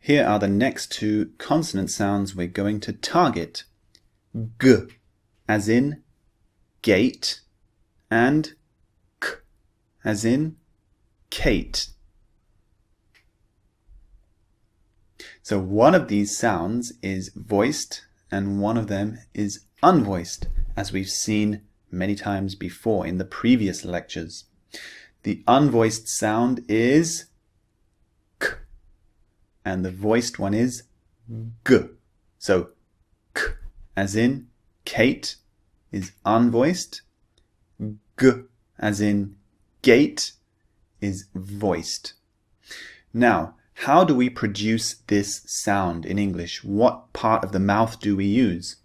Here are the next two consonant sounds we're going to target. G, as in gate, and K, as in Kate. So one of these sounds is voiced and one of them is unvoiced, as we've seen many times before in the previous lectures. The unvoiced sound is K, and the voiced one is G. So K, as in Kate, is unvoiced. G, as in gate, is voiced. Now, how do we produce this sound in English? What part of the mouth do we use?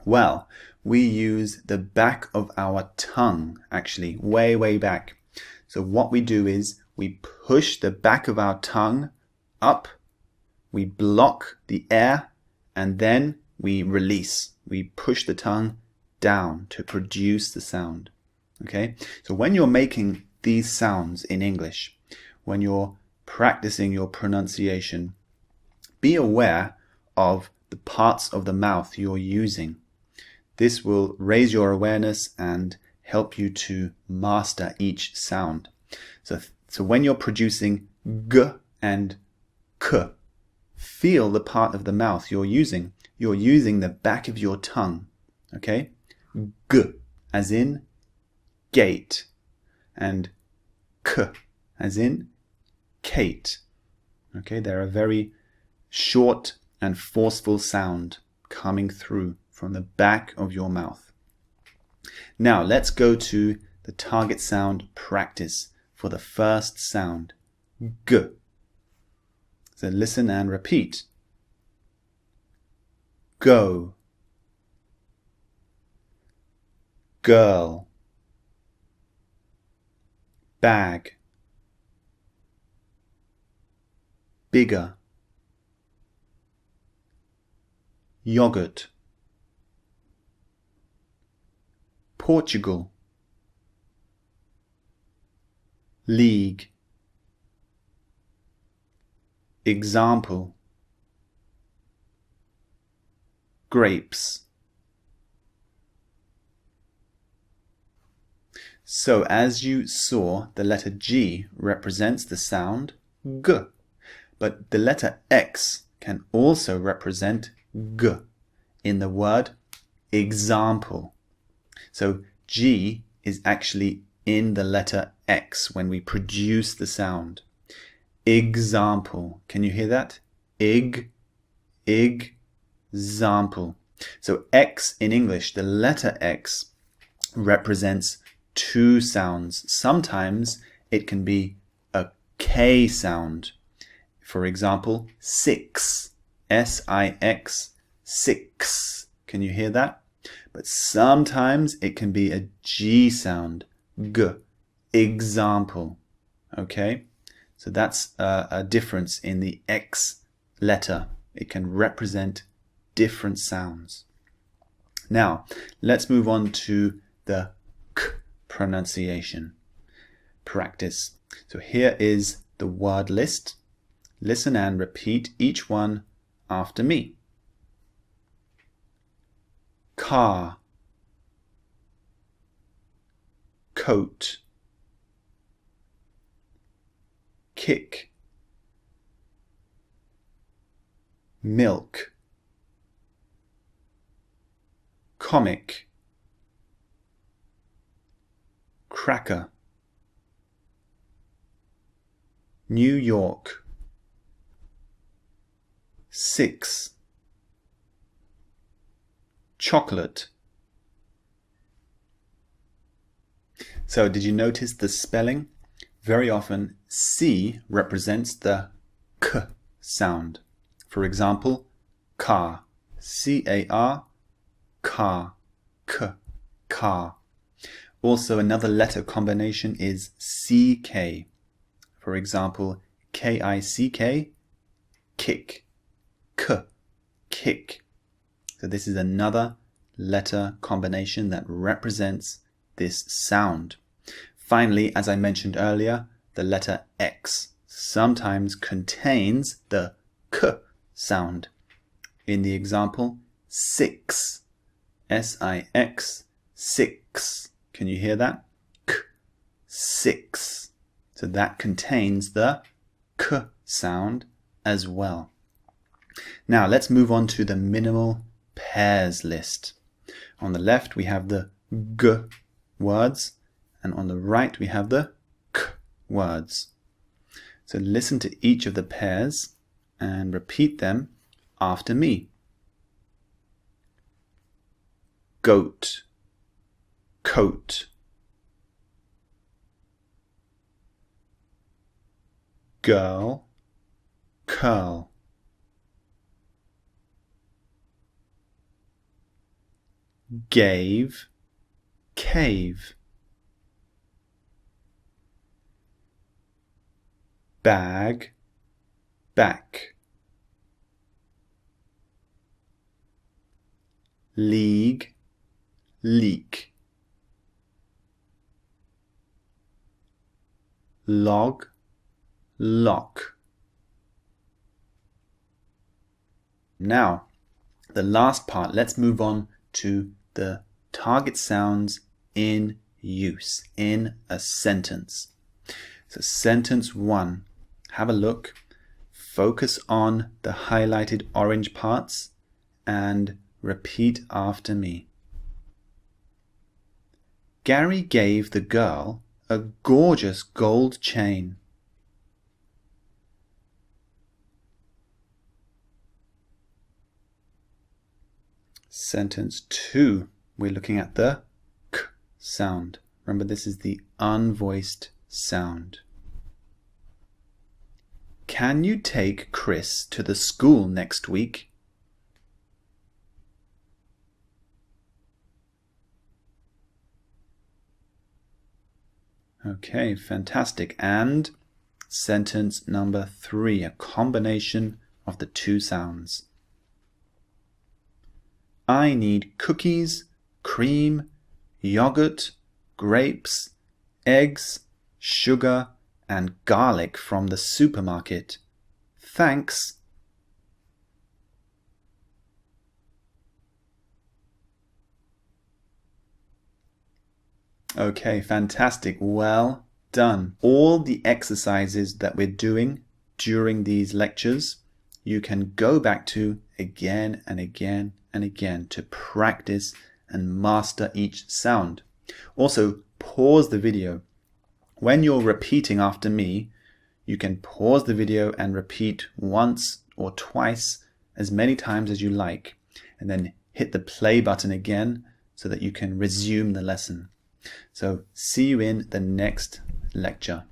Well, we use the back of our tongue, actually, way back. So what we do is we push the back of our tongue up, we block the air, and then we release. We push the tongue down to produce the sound. Okay? So when you're making these sounds in English, when you're practicing your pronunciation, be aware of the parts of the mouth you're using. This will raise your awareness and help you to master each sound. So when you're producing G and K, feel the part of the mouth you're using. You're using the back of your tongue. Okay? G, as in gate, and K, as in Kate. Okay, they're a very short and forceful sound coming through from the back of your mouth. Now let's go to the target sound practice for the first sound, G. So listen and repeat. Go, girl, bag, bigger, yogurt, Portugal, league, example, grapes. So as you saw, the letter G represents the sound G. But the letter X can also represent G in the word example. So G is actually in the letter X when we produce the sound. Example. Can you hear that? Example. So X in English, the letter X represents two sounds. Sometimes it can be a K sound. For example, six, S-I-X, six. Can you hear that? But sometimes it can be a G sound, G, example. Okay? So that's a difference in the X letter. It can represent different sounds. Now, let's move on to the K pronunciation practice. So here is the word list. Listen and repeat each one after me. Car, coat, kick, milk, comic, cracker, New York, six, chocolate. So did you notice the spelling? Very often C represents the K sound. For example, car, C-A-R, car, K, car. Also another letter combination is C-K. For example, K-I-C-K, kick, K, kick. So this is another letter combination that represents this sound. Finally, as I mentioned earlier, the letter X sometimes contains the k sound. In the example, 6, S-I-X, 6. Can you hear that? K, 6. So that contains the k sound as well. Now let's move on to the minimal pairs list. On the left we have the g words, and on the right we have the k words. So listen to each of the pairs and repeat them after me. Goat, coat. Girl, curl. Gave, cave. Bag, back. League, leak. Log, lock. Now, the last part, let's move on to the target sounds in use in a sentence. So sentence 1, have a look, focus on the highlighted orange parts and repeat after me. Gary gave the girl a gorgeous gold chain. Sentence 2, we're looking at the k sound. Remember, this is the unvoiced sound. Can you take Chris to the school next week? Okay, fantastic. And sentence number 3, a combination of the two sounds. I need cookies, cream, yogurt, grapes, eggs, sugar, and garlic from the supermarket. Thanks. Okay, fantastic. Well done. All the exercises that we're doing during these lectures, you can go back to again and again and again to practice and master each sound. Also, pause the video. When you're repeating after me, you can pause the video and repeat once or twice, as many times as you like, and then hit the play button again so that you can resume the lesson. So see you in the next lecture.